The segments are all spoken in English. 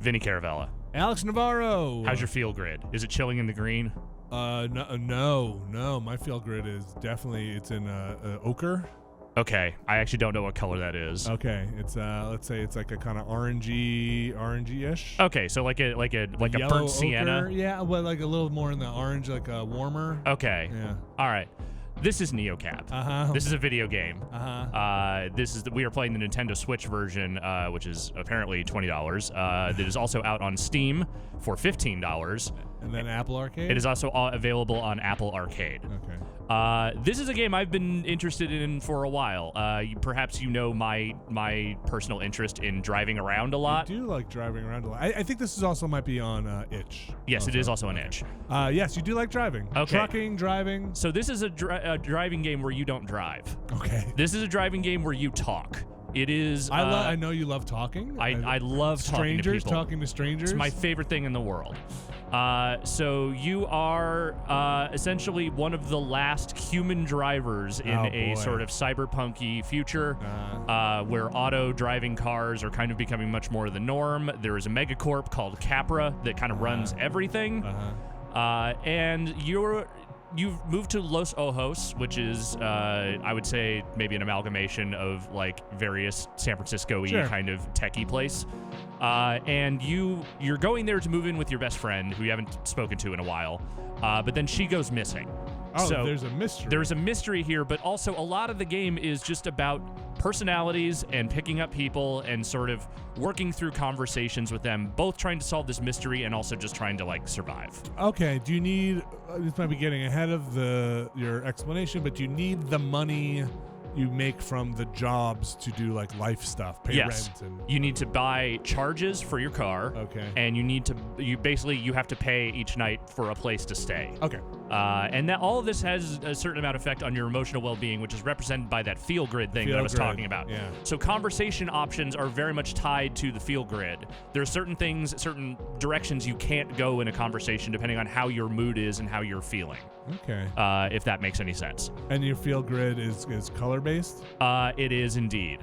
Vinny Caravella. Alex Navarro. How's your feel grid? Is it chilling in the green? No. My field grid is definitely it's in ochre. Okay, I actually don't know what color that is. Okay, it's let's say it's like a kind of orangey-ish. Okay, so like a burnt sienna. Ochre. Yeah, well, like a little more in the orange, like a warmer. Okay. Yeah. All right. This is NeoCap. Uh-huh. This is a video game. Uh-huh. We are playing the Nintendo Switch version, which is apparently $20. That is also out on Steam for $15. And then Apple Arcade? It is also available on Apple Arcade. Okay. This is a game I've been interested in for a while. Perhaps you know my personal interest in driving around a lot. I do like driving around a lot. I think this is also might be on Itch. Yes, also. It is also on Itch. Yes, you do like driving. Okay. Trucking, driving. So this is a driving game where you don't drive. Okay. This is a driving game where you talk. It is. I know you love talking. I love talking to people. Talking to strangers. It's my favorite thing in the world. So you are essentially one of the last human drivers in a sort of cyberpunk-y future where auto driving cars are kind of becoming much more the norm. There is a megacorp called Capra that kind of runs everything. And you've moved to Los Ojos, which is, I would say, maybe an amalgamation of like various San Francisco-y kind of techie place. And you're going there to move in with your best friend, who you haven't spoken to in a while. But then she goes missing. Oh, so there's a mystery. There's a mystery here, but also a lot of the game is just about personalities and picking up people and sort of working through conversations with them, both trying to solve this mystery and also just trying to like survive. Okay, do you need, this might be getting ahead of your explanation, but do you need the money you make from the jobs to do like life stuff, pay rent? And you need to buy charges for your car. Okay. And you have to pay each night for a place to stay. Okay. And that all of this has a certain amount of effect on your emotional well-being, which is represented by that feel grid thing that I was talking about. Yeah. So conversation options are very much tied to the feel grid. There are certain things, certain directions you can't go in a conversation depending on how your mood is and how you're feeling. Okay. If that makes any sense. And your feel grid is color-based? It is indeed.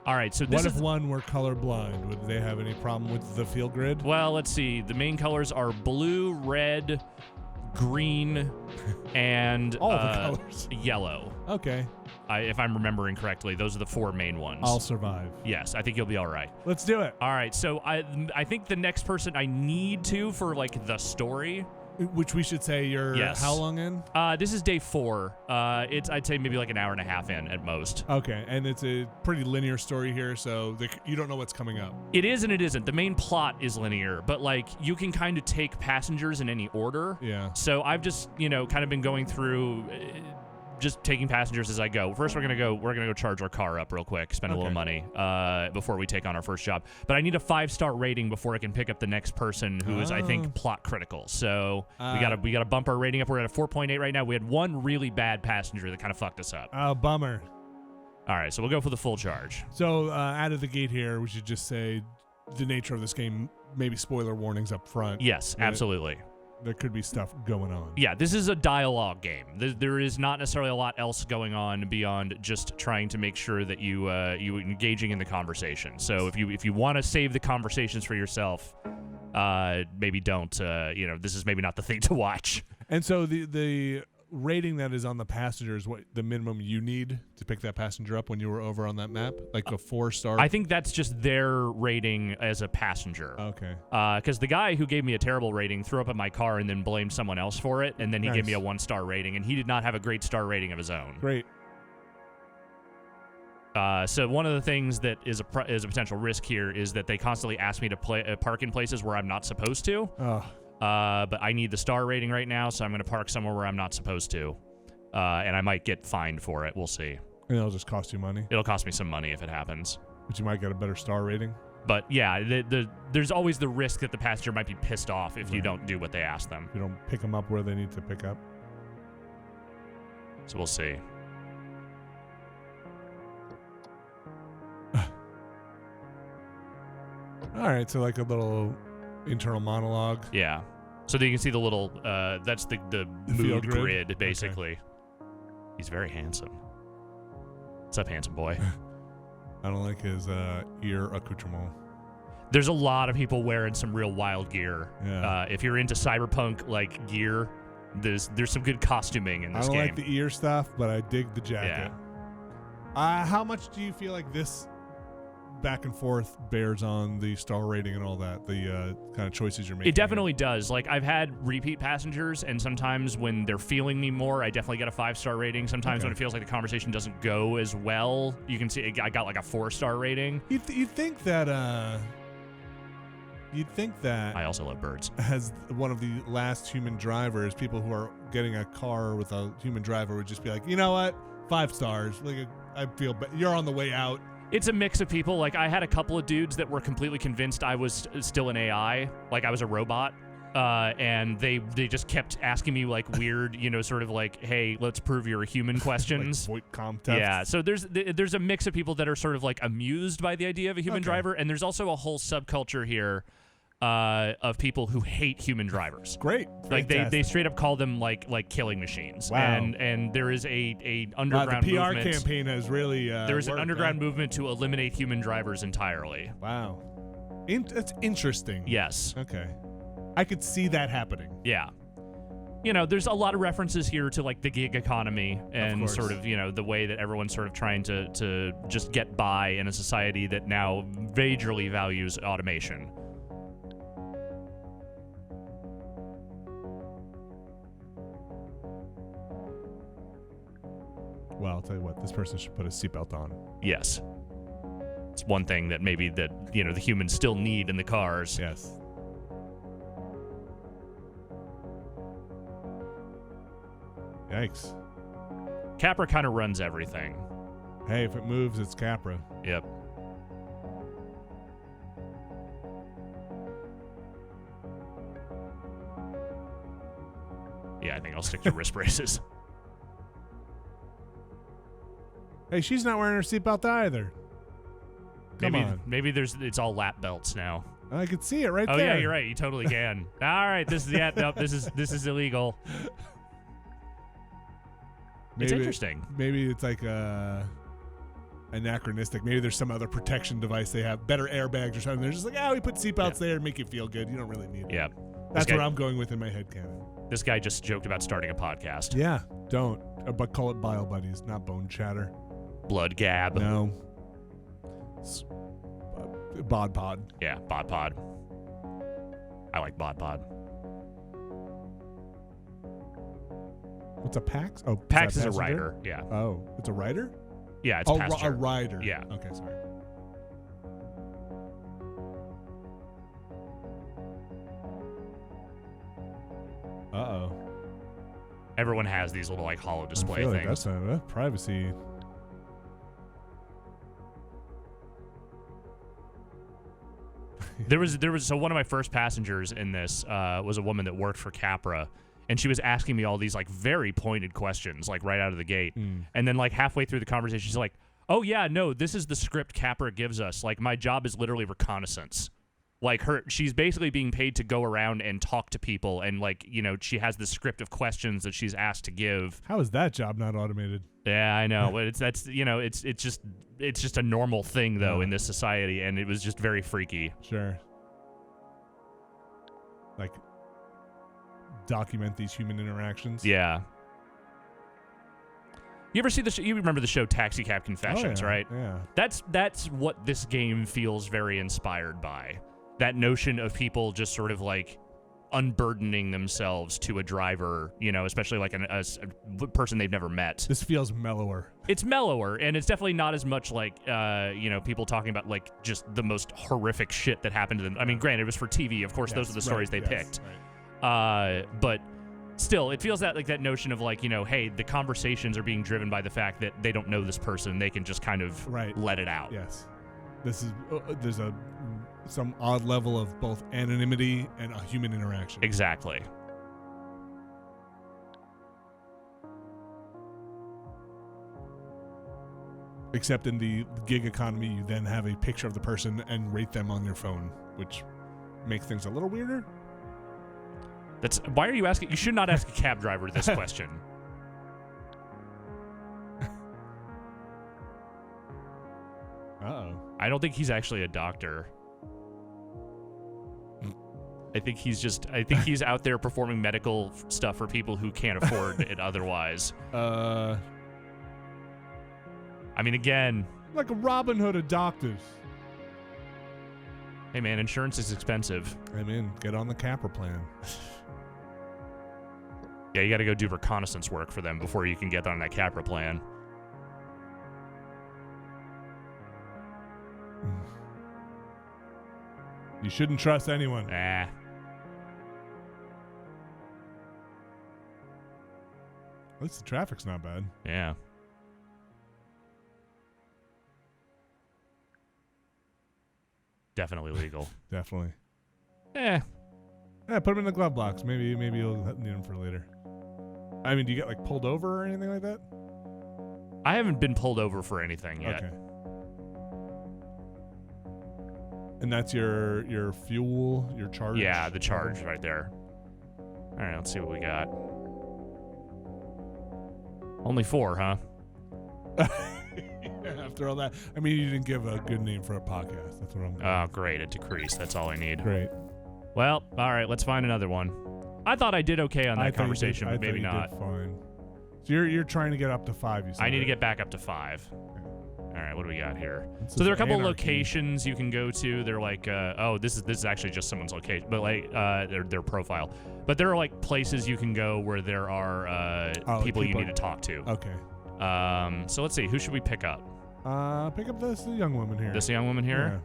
All right, so this What if one were colorblind? Would they have any problem with the feel grid? Well, let's see. The main colors are blue, red, green, and all the colors. Yellow. Okay. If I'm remembering correctly, those are the four main ones. I'll survive. Yes, I think you'll be all right. Let's do it. All right, so I think the next person I need to for like the story. Which we should say you're how long in? This is day 4. I'd say maybe like an hour and a half in at most. Okay, and it's a pretty linear story here, so you don't know what's coming up. It is and it isn't. The main plot is linear, but like you can kind of take passengers in any order. Yeah. So I've just kind of been going through. Just taking passengers as I go. First, we're gonna go charge our car up real quick, spend a little money before we take on our first job. But I need a 5-star rating before I can pick up the next person who is, I think, plot critical. So we gotta bump our rating up. We're at a 4.8 right now. We had one really bad passenger that kind of fucked us up. Oh, bummer. All right, so we'll go for the full charge. So out of the gate here, we should just say the nature of this game. Maybe spoiler warnings up front. Yes, absolutely. There could be stuff going on. Yeah, this is a dialogue game. There is not necessarily a lot else going on beyond just trying to make sure that you engaging in the conversation. So if you want to save the conversations for yourself, maybe don't. This is maybe not the thing to watch. And so the rating that is on the passenger is what the minimum you need to pick that passenger up when you were over on that map, like a 4-star. I think that's just their rating as a passenger. Okay. Because the guy who gave me a terrible rating threw up at my car and then blamed someone else for it, and then he gave me a 1-star rating, and he did not have a great star rating of his own. Great. So one of the things that is a potential risk here is that they constantly ask me to park in places where I'm not supposed to. Oh. But I need the star rating right now, so I'm going to park somewhere where I'm not supposed to. And I might get fined for it. We'll see. And it'll just cost you money? It'll cost me some money if it happens. But you might get a better star rating? But yeah, there's always the risk that the passenger might be pissed off if you don't do what they ask them. You don't pick them up where they need to pick up? So we'll see. All right, so like a little internal monologue. Yeah. So that you can see the little, that's the mood grid, basically. Okay. He's very handsome. What's up, handsome boy? I don't like his ear accoutrement. There's a lot of people wearing some real wild gear. Yeah. If you're into cyberpunk like gear, there's some good costuming in this game. I don't like the ear stuff, but I dig the jacket. Yeah. How much do you feel like this back and forth bears on the star rating and all that, the kind of choices you're making? It definitely does. Like, I've had repeat passengers, and sometimes when they're feeling me more, I definitely get a 5-star rating. Sometimes when it feels like the conversation doesn't go as well, you can see I got like a 4-star rating. You'd think that I also love birds. As one of the last human drivers, people who are getting a car with a human driver would just be like, you know what, 5 stars. Like, I feel you're on the way out. It's a mix of people. Like, I had a couple of dudes that were completely convinced I was still an AI, like I was a robot. And they just kept asking me like weird, sort of like, hey, let's prove you're a human questions. Like VoIP tests. Yeah. So there's a mix of people that are sort of like amused by the idea of a human driver, and there's also a whole subculture here of people who hate human drivers. Great. Like they straight up call them like killing machines. Wow. And there is a underground the PR movement. campaign has really there is an underground movement to eliminate human drivers entirely. Wow. That's interesting. Yes. Okay. I could see that happening. Yeah. There's a lot of references here to like the gig economy and sort of, the way that everyone's sort of trying to just get by in a society that now majorly values automation. Well, I'll tell you what, this person should put a seatbelt on. Yes. It's one thing that maybe the humans still need in the cars. Yes. Yikes. Capra kind of runs everything. Hey, if it moves, it's Capra. Yep. Yeah, I think I'll stick to wrist braces. Hey, she's not wearing her seatbelt either. Come on. Maybe it's all lap belts now. I could see it right there. Oh yeah, you're right. You totally can. All right, this is illegal. It's interesting. Maybe it's like anachronistic. Maybe there's some other protection device they have, better airbags or something. They're just like, we put seatbelts there and make you feel good. You don't really need it. Yeah. That's what I'm going with in my head canon. This guy just joked about starting a podcast. Yeah, don't. But call it Bile Buddies, not Bone Chatter. Blood Gab. No. Bod Pod. Yeah, Bod Pod. I like Bod Pod. What's a PAX? Oh, PAX is a rider. Yeah. Oh, it's a rider? Yeah, it's passenger. A rider. Yeah. Okay, sorry. Uh-oh. Everyone has these little like holo display I feel like things. that's a privacy. There was so one of my first passengers in this was a woman that worked for Capra, and she was asking me all these like very pointed questions like right out of the gate. And then like halfway through the conversation she's like, "Oh yeah, no, this is the script Capra gives us. Like my job is literally reconnaissance." Like she's basically being paid to go around and talk to people, and like, she has this script of questions that she's asked to give. How is that job not automated? Yeah, I know. But it's just a normal thing though in this society, and it was just very freaky. Sure. Like document these human interactions. Yeah. You ever see the you remember the show Taxi Cab Confessions, right? Yeah. That's what this game feels very inspired by. That notion of people just sort of like unburdening themselves to a driver, especially like a person they've never met. This feels mellower. It's mellower, and it's definitely not as much like, people talking about like just the most horrific shit that happened to them. I mean, granted, it was for TV. Of course, those are the stories they picked. Right. But still, it feels that like that notion of like, hey, the conversations are being driven by the fact that they don't know this person. They can just kind of let it out. Yes. This is there's some odd level of both anonymity and a human interaction. Exactly. Except in the gig economy, you then have a picture of the person and rate them on your phone, which makes things a little weirder. Why are you asking? You should not ask a cab driver this question. Uh-oh. I don't think he's actually a doctor. I think he's out there performing medical stuff for people who can't afford it otherwise. I mean, again, like a Robin Hood of doctors. Hey man, insurance is expensive. I mean, get on the Capra plan. Yeah, you got to go do reconnaissance work for them before you can get on that Capra plan. You shouldn't trust anyone. Nah. At least the traffic's not bad. Yeah. Definitely legal. Definitely. Yeah, put them in the glove box. Maybe you'll need them for later. I mean, do you get like pulled over or anything like that? I haven't been pulled over for anything yet. Okay. And that's your fuel, your charge? Yeah, the charge right there. All right, let's see what we got. Only 4, huh? After all that, I mean, you didn't give a good name for a podcast. That's what I'm doing. Oh, great. It decreased. That's all I need. Great. Well, all right, let's find another one. I thought I did okay on that conversation, but maybe not. Did fine. So you're trying to get up to 5, you said. I need to get back up to 5. Okay. All right, what do we got here? This So there are a couple anarchy. locations you can go to. They're like, oh, this is actually just someone's location, but like their profile. But there are like places you can go where there are people you need to talk to. Okay. So let's see, who should we pick up? Pick up this young woman here. This young woman here?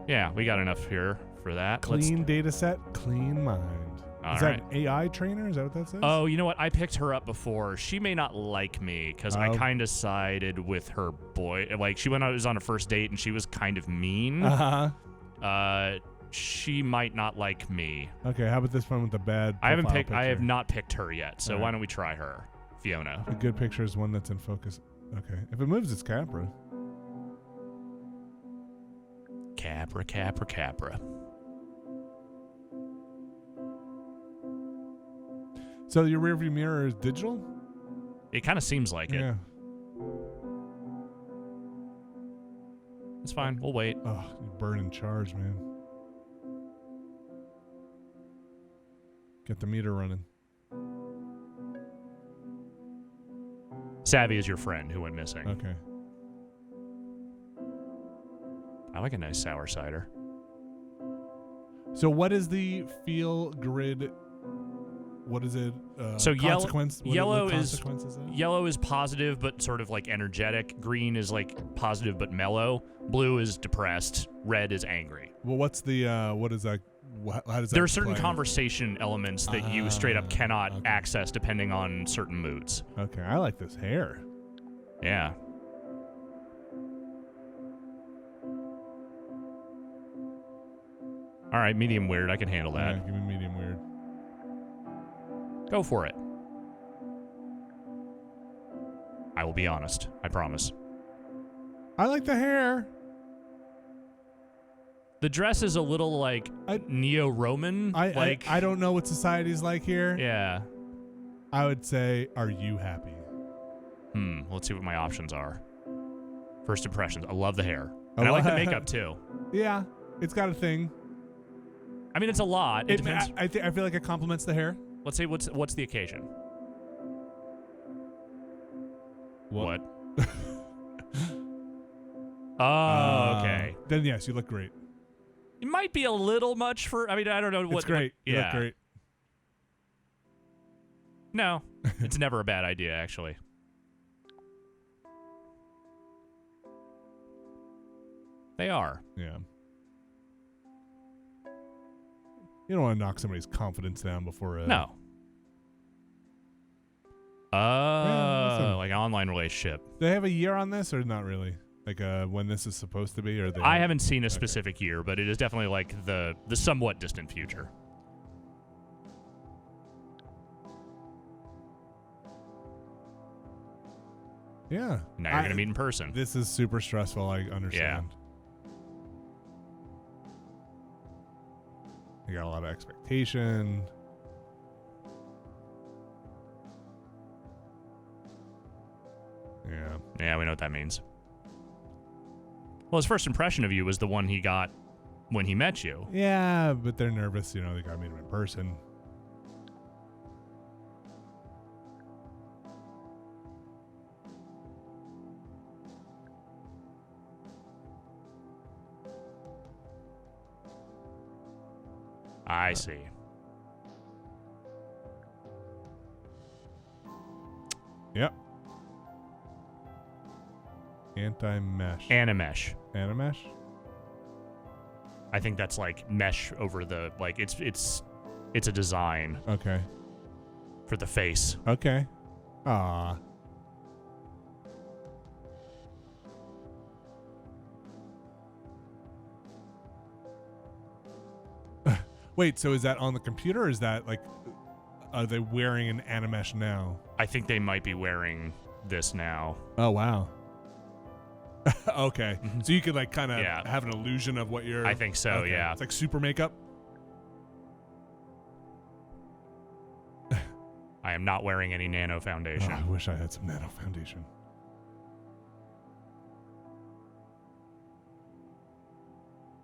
Yeah, we got enough here for that. Clean data set, clean mind. All is right. that AI trainer? Is that what that says? Oh, you know what? I picked her up before. She may not like me because I kind of sided with her boy. Like, she was on a first date and she was kind of mean. Uh-huh. She might not like me. Okay, how about this one with the bad I picture? have not picked her yet, so All why right. don't we try her? Fiona. A good picture is one that's in focus. Okay. If it moves, it's Capra. Capra. So your rearview mirror is digital? It kind of seems like it. Yeah. It's fine. We'll wait. Oh, you burn in charge, man. Get the meter running. Savvy is your friend who went missing. Okay. I like a nice sour cider. So what is the feel grid? What is it? So consequence? yellow what is consequences are? yellow is positive but sort of like energetic. Green is like positive but mellow. Blue is depressed. Red is angry. Well, what's the what is that? How does that There are certain play? conversation elements that you straight up cannot okay. access depending on certain moods. Okay, I like this hair. Yeah. All right, medium weird. I can handle that. Yeah, give me medium weird. Go for it. I will be honest. I promise. I like the hair. The dress is a little like neo-Roman. I don't know what society's like here. Yeah. I would say, are you happy? Let's see what my options are. First impressions. I love the hair. And I like the makeup too. Yeah, it's got a thing. I mean, it's a lot. It depends. I feel like it complements the hair. Let's say what's the occasion? What? Oh, okay. Then yes, you look great. It might be a little much for. I mean, I don't know what. It's great. You look great. No, it's never a bad idea, actually. They are. Yeah. You don't want to knock somebody's confidence down before a... No. Yeah, like an online relationship. Do they have a year on this or not really? Like when this is supposed to be? Or I haven't seen a specific year, but it is definitely like the somewhat distant future. Yeah. Now you're going to meet in person. This is super stressful. I understand. You got a lot of expectation. Yeah. Yeah, we know what that means. Well, his first impression of you was the one he got when he met you. Yeah, but they're nervous. They got to meet him in person. I see. Yep. Anti-mesh. Animesh. Animesh? I think that's like mesh over the it's a design. Okay. For the face. Okay. Ah. Wait, so is that on the computer or is that like are they wearing an Animesh now? I think they might be wearing this now. Oh wow. Okay. So you could like kind of have an illusion of what you're I think so, okay. yeah. It's like super makeup. I am not wearing any nano foundation. Oh, I wish I had some nano foundation.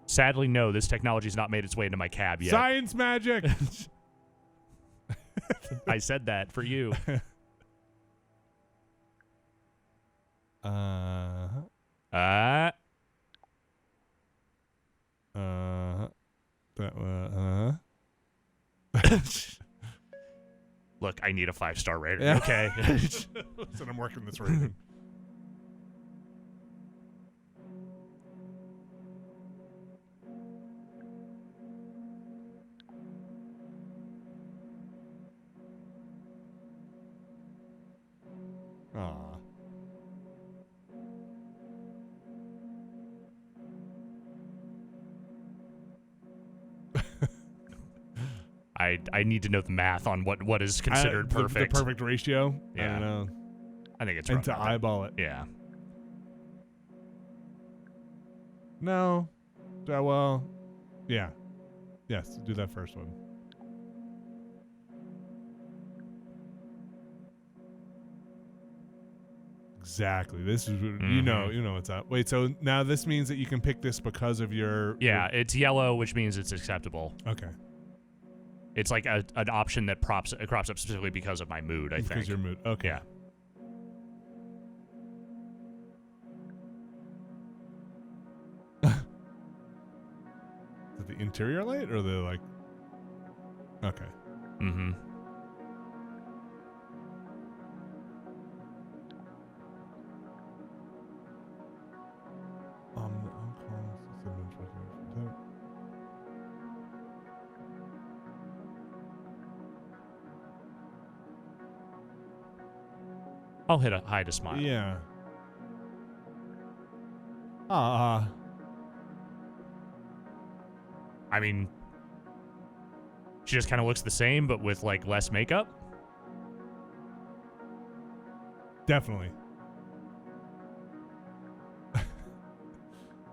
Sadly, no, this technology's not made its way into my cab yet. Science magic. I said that for you. Look, I need a 5-star rating. Yeah. Okay. So I'm working this rating. Aw. I need to know the math on what is considered perfect. The perfect ratio? Yeah. I don't know. I think it's and right. to eyeball it. Yeah. No. Well, yeah. Yes, do that first one. Exactly. This is you know what's up. Wait, so now this means that you can pick this because of your it's yellow, which means it's acceptable. Okay. It's like an option that crops up specifically because of my mood, I think. Because your mood. Okay. Yeah. Is it the interior light or the like? Okay. Mm-hmm. I'll hit a hide a smile. Yeah. I mean, she just kind of looks the same, but with like less makeup. Definitely.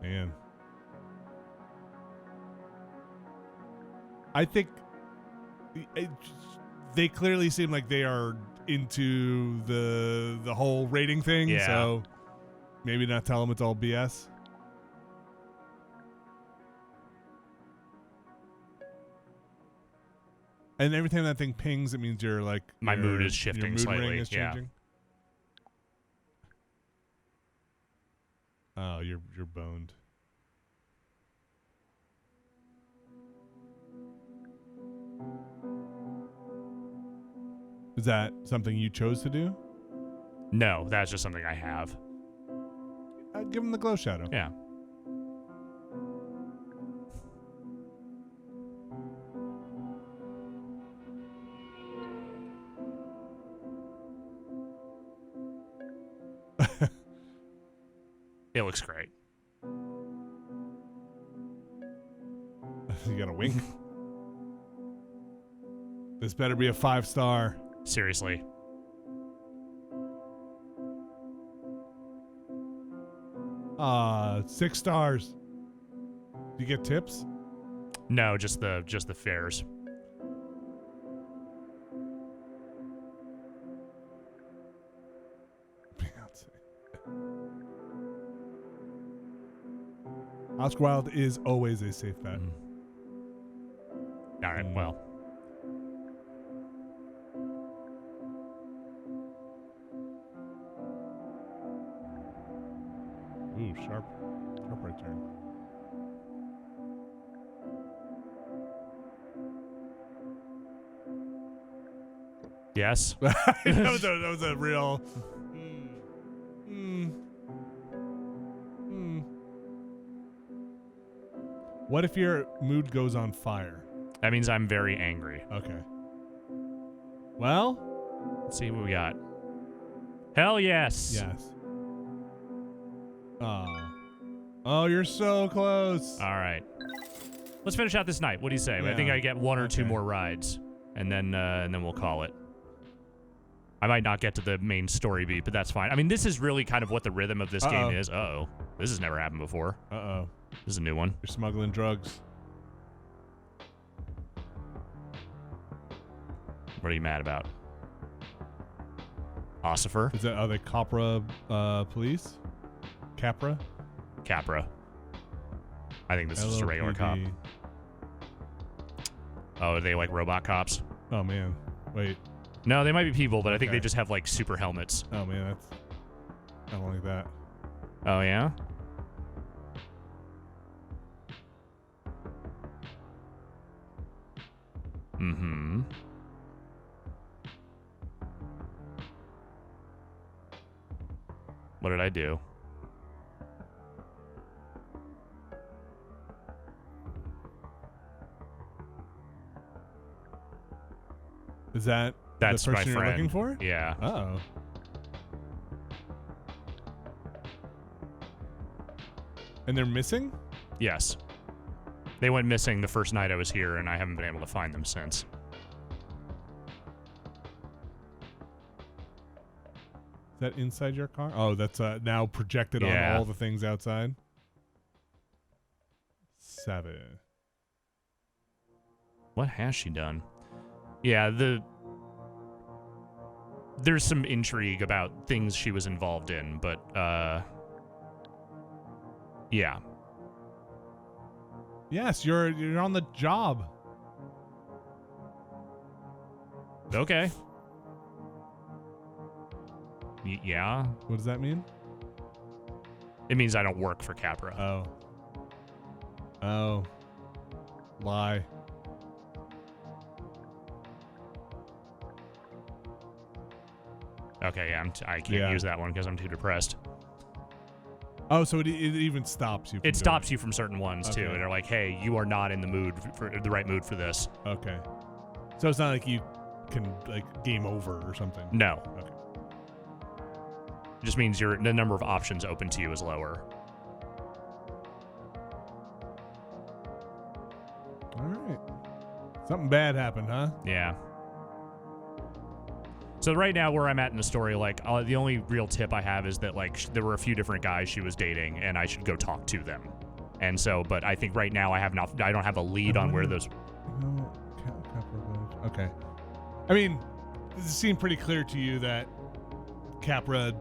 Man. I think they clearly seem like they are into the whole rating thing, Yeah. so maybe not tell them it's all BS. And every time that thing pings, it means you're like My mood is your shifting mood slightly. ring is Yeah. changing. Oh, you're boned. Is that something you chose to do? No, that's just something I have. Give him the glow shadow. Yeah. It looks great. You got a wink. This better be a 5-star. Seriously. 6 stars. Do you get tips? No, just the fares. Oscar Wilde is always a safe bet. All right, well. Ooh, sharp right turn. Yes. that was a real. What if your mood goes on fire? That means I'm very angry. Okay. Well, let's see what we got. Hell yes. Yes. Oh, you're so close. All right. Let's finish out this night. What do you say? Yeah. I think I get one or two more rides, and then we'll call it. I might not get to the main story beat, but that's fine. I mean, this is really kind of what the rhythm of this game is. Uh-oh. This has never happened before. Uh-oh. This is a new one. You're smuggling drugs. What are you mad about? Ossifer? Is that, are they Capra police? Capra? Capra. I think this is just a regular cop. Oh, are they like robot cops? Oh, man. Wait. No, they might be people, but I think they just have like super helmets. Oh, man. I don't like that. Oh, yeah? Mm-hmm. What did I do? Is that That's the my person friend. you're looking for? Yeah. Uh-oh. And they're missing? Yes. They went missing the first night I was here, and I haven't been able to find them since. Is that inside your car? Oh, that's now projected on all the things outside. 7. What has she done? Yeah, there's some intrigue about things she was involved in, but yeah. Yes, you're on the job. Okay. Yeah. What does that mean? It means I don't work for Capra. Oh. Lie. Okay, yeah, I can't use that one because I'm too depressed. Oh, so it even stops you. It stops you from certain ones too, and they're like, "Hey, you are not in the mood for the right mood for this." Okay. So it's not like you can like game over or something. No. Okay. It just means the number of options open to you is lower. All right. Something bad happened, huh? Yeah. So right now, where I'm at in the story, like the only real tip I have is that like there were a few different guys she was dating, and I should go talk to them. And so, but I think right now I don't have a lead on where those. Okay. I mean, it seemed pretty clear to you that Capra,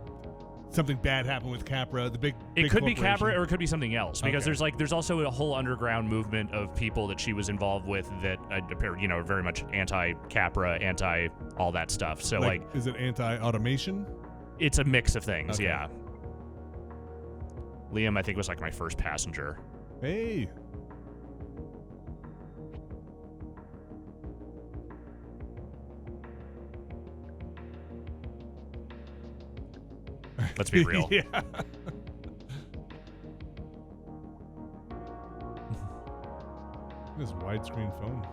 something bad happened with Capra. It could be Capra or it could be something else because there's also a whole underground movement of people that she was involved with that appear, very much anti-Capra, anti all that stuff. So like is it anti-automation? It's a mix of things. Okay. Yeah. Liam, I think, was like my first passenger. Hey. Let's be real. Yeah. This widescreen phone.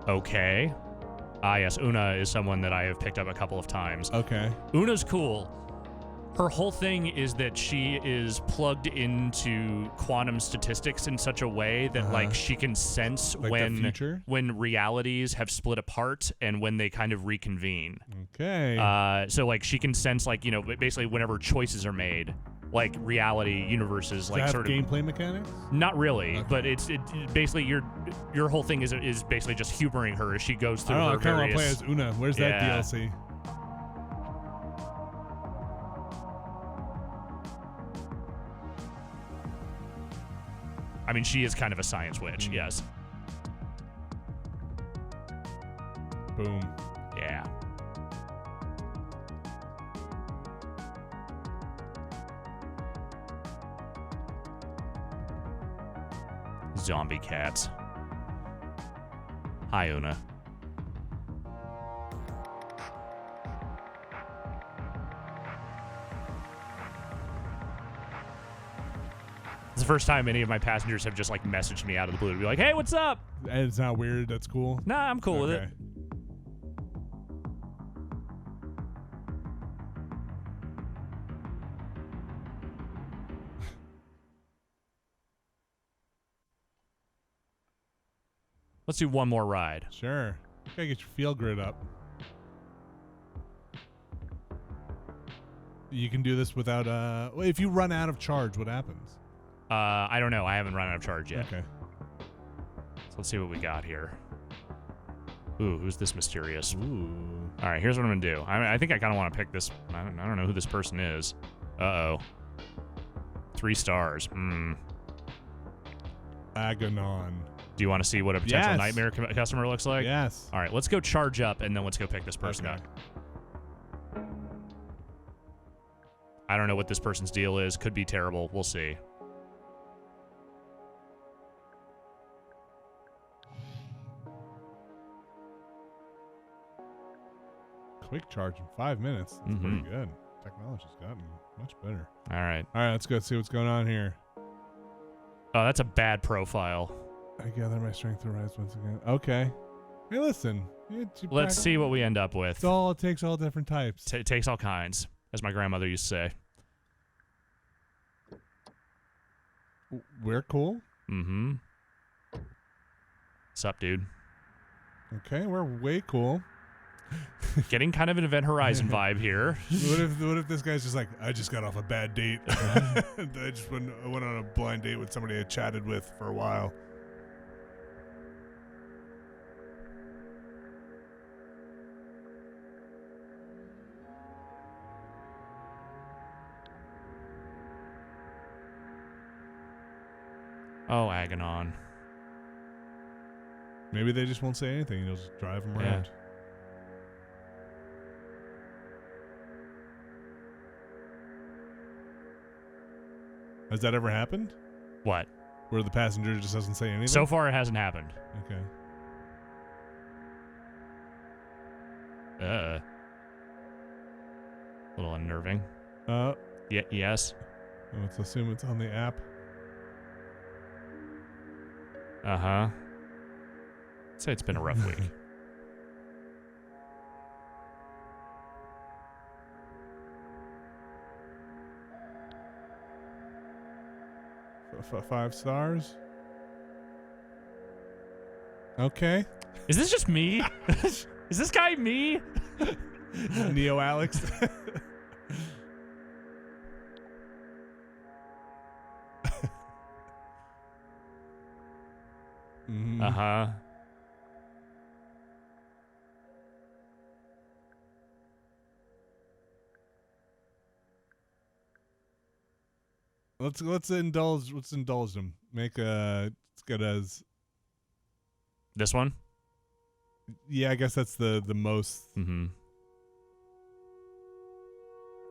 Okay. Yes, Una is someone that I have picked up a couple of times. Okay. Una's cool. Her whole thing is that she is plugged into quantum statistics in such a way that like she can sense like when realities have split apart and when they kind of reconvene. Okay. So like she can sense like, basically whenever choices are made, like reality universes like sort of gameplay mechanics? Not really, but it's basically your whole thing is basically just humoring her as she goes through her various. I kind of want to play as Una. Where's that DLC? I mean, she is kind of a science witch, yes. Boom. Yeah. Zombie cats. Hi, Una. It's the first time any of my passengers have just like messaged me out of the blue to be like, "Hey, what's up?" And it's not weird. That's cool. Nah, I'm cool with it. Let's do one more ride. Sure. Gotta get your feel grid up. You can do this without well, if you run out of charge, what happens? I don't know. I haven't run out of charge yet. Okay. So let's see what we got here. Ooh, who's this mysterious? Ooh. All right, here's what I'm gonna do. I think I kind of want to pick this. I don't know who this person is. Uh-oh. 3 stars. Aganon. Do you want to see what a potential nightmare customer looks like? Yes. All right, let's go charge up, and then let's go pick this person up. I don't know what this person's deal is. Could be terrible. We'll see. Quick charge in 5 minutes. That's pretty good. Technology's gotten much better. All right. All right, let's go see what's going on here. Oh, that's a bad profile. I gather my strength to rise once again. Okay. Hey, listen. Let's see what we end up with. It takes all different types. It takes all kinds, as my grandmother used to say. We're cool. Mm-hmm. What's up, dude? Okay, we're way cool. Getting kind of an Event Horizon vibe here. What if this guy's just like, I just got off a bad date. I just went on a blind date with somebody I chatted with for a while. Oh, Aganon. Maybe they just won't say anything. You'll just drive them around. Has that ever happened? What? Where the passenger just doesn't say anything? So far, it hasn't happened. Okay. A little unnerving. Yes. Let's assume it's on the app. Uh-huh. I'd say it's been a rough week. Five stars. Okay. Is this just me? Is this guy me? Neo Alex. Mm-hmm. Uh-huh. Let's indulge them. Make as good as this one? Yeah, I guess that's the most. Mm-hmm.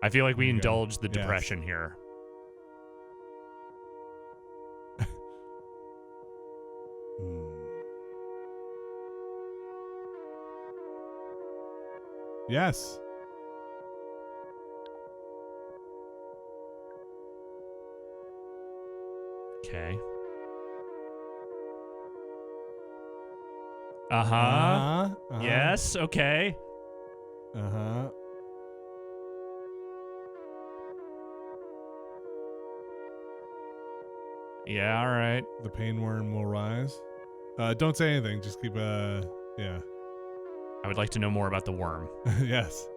I feel like we indulged the depression here. Yes. Okay. Uh-huh. Yes, okay. Uh-huh. Yeah, all right. The pain worm will rise. Don't say anything. Just keep yeah. I would like to know more about the worm. Yes.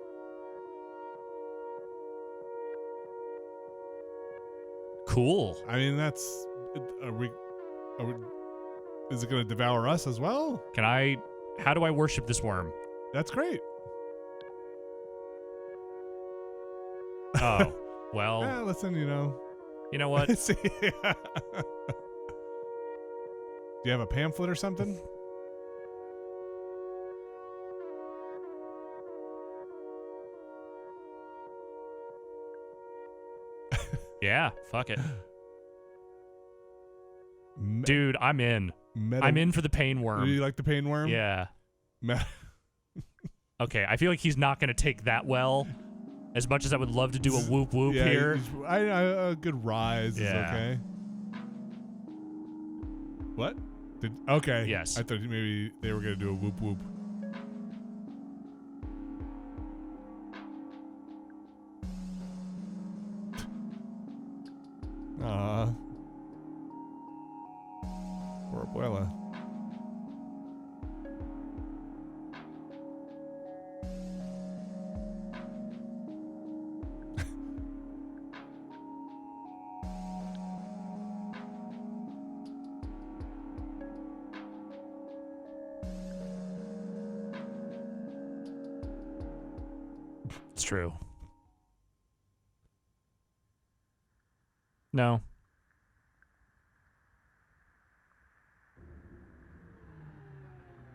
Cool. I mean, that's. Is it going to devour us as well? How do I worship this worm? That's great. Oh, well. Listen, you know. You know what? you have a pamphlet or something? Yeah, fuck it. Dude, I'm in. I'm in for the pain worm. Do you like the pain worm? Yeah. Okay, I feel like he's not going to take that well. As much as I would love to do a whoop whoop here. A good rise is okay. What? Okay. Yes. I thought maybe they were going to do a whoop whoop. Poor abuela. It's true. No.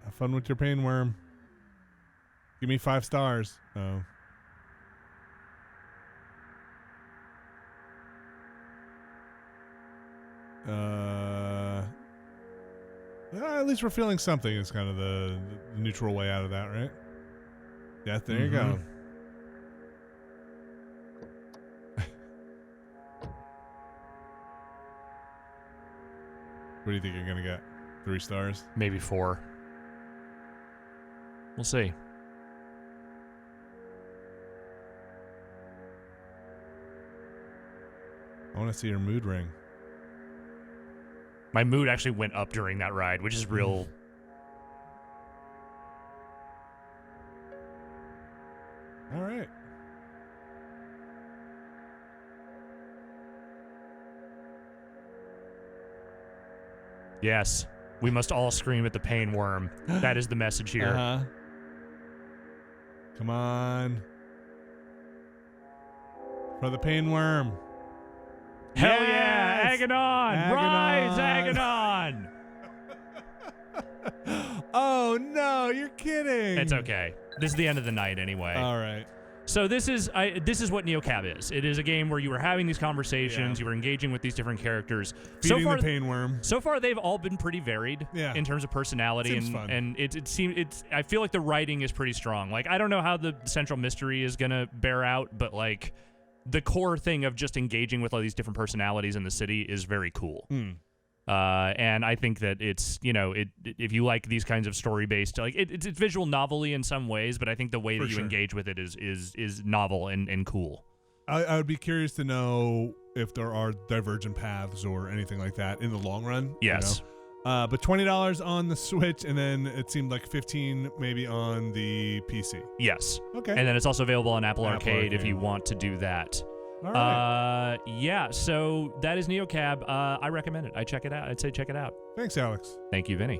Have fun with your pain worm. Give me 5 stars. Oh. At least we're feeling something is kind of the neutral way out of that, right? Yeah, there you go. What do you think you're going to get? 3 stars? Maybe 4. We'll see. I want to see your mood ring. My mood actually went up during that ride, which is real. All right. Yes. We must all scream at the pain worm. That is the message here. Uh-huh. Come on. For the pain worm. Hell yes! yeah! Aganon! Rise, Aganon! Oh, no, you're kidding. It's okay. This is the end of the night anyway. All right. So this is what NeoCab is. It is a game where you were having these conversations, you were engaging with these different characters. Feeding the pain worm. So far, they've all been pretty varied in terms of personality, and it seems I feel like the writing is pretty strong. Like I don't know how the central mystery is gonna bear out, but like the core thing of just engaging with all these different personalities in the city is very cool. And I think that it's, if you like these kinds of story-based, like it's visual novelty in some ways, but I think the way that you engage with it is novel and cool. I would be curious to know if there are divergent paths or anything like that in the long run. Yes. But $20 on the Switch, and then it seemed like $15 maybe on the PC. Yes. Okay. And then it's also available on Apple Arcade if you want to do that. All right. Yeah, so that is NeoCab. I recommend it. I'd say check it out. Thanks, Alex. Thank you, Vinny.